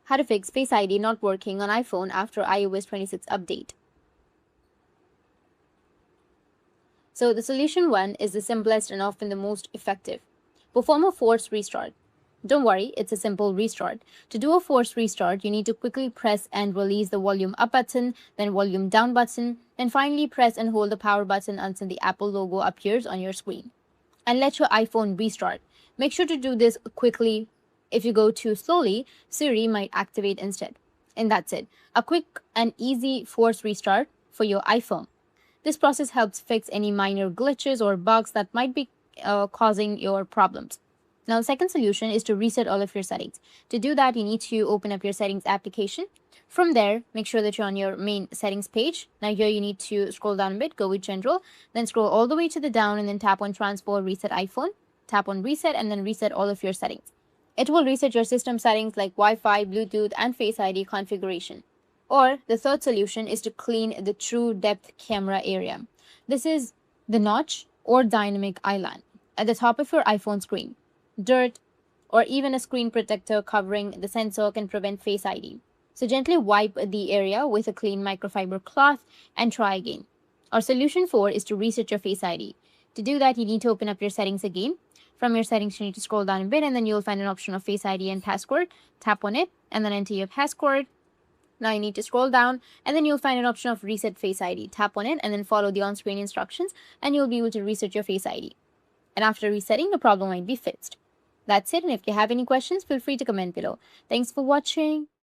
How to fix Face ID not working on iPhone after iOS 26 update. So the solution 1 is the simplest and often the most effective. Perform a forced restart. Don't worry, it's a simple restart. To do a forced restart, you need to quickly press and release the volume up button, then volume down button, then finally press and hold the power button until the Apple logo appears on your screen. And let your iPhone restart. Make sure to do this quickly. If you go too slowly, Siri might activate instead. And that's it. A quick and easy force restart for your iPhone. This process helps fix any minor glitches or bugs that might be causing your problems. Now, the second solution is to reset all of your settings. To do that, you need to open up your settings application. From there, make sure that you're on your main settings page. Now here you need to scroll down a bit, go with general, then scroll all the way to the down and then tap on transfer reset iPhone. Tap on reset and then reset all of your settings. It will reset your system settings like Wi-Fi, Bluetooth and Face ID configuration. Or the third solution is to clean the true depth camera area. This is the notch or dynamic island at the top of your iPhone screen. Dirt or even a screen protector covering the sensor can prevent Face ID. So gently wipe the area with a clean microfiber cloth and try again. Our solution 4 is to reset your Face ID. To do that, you need to open up your settings again. From your settings, you need to scroll down a bit and then you'll find an option of Face ID and password. Tap on it and then enter your password. Now you need to scroll down and then you'll find an option of reset Face ID. Tap on it and then follow the on-screen instructions and you'll be able to reset your Face ID. And after resetting, the problem might be fixed. That's it, and if you have any questions, feel free to comment below. Thanks for watching.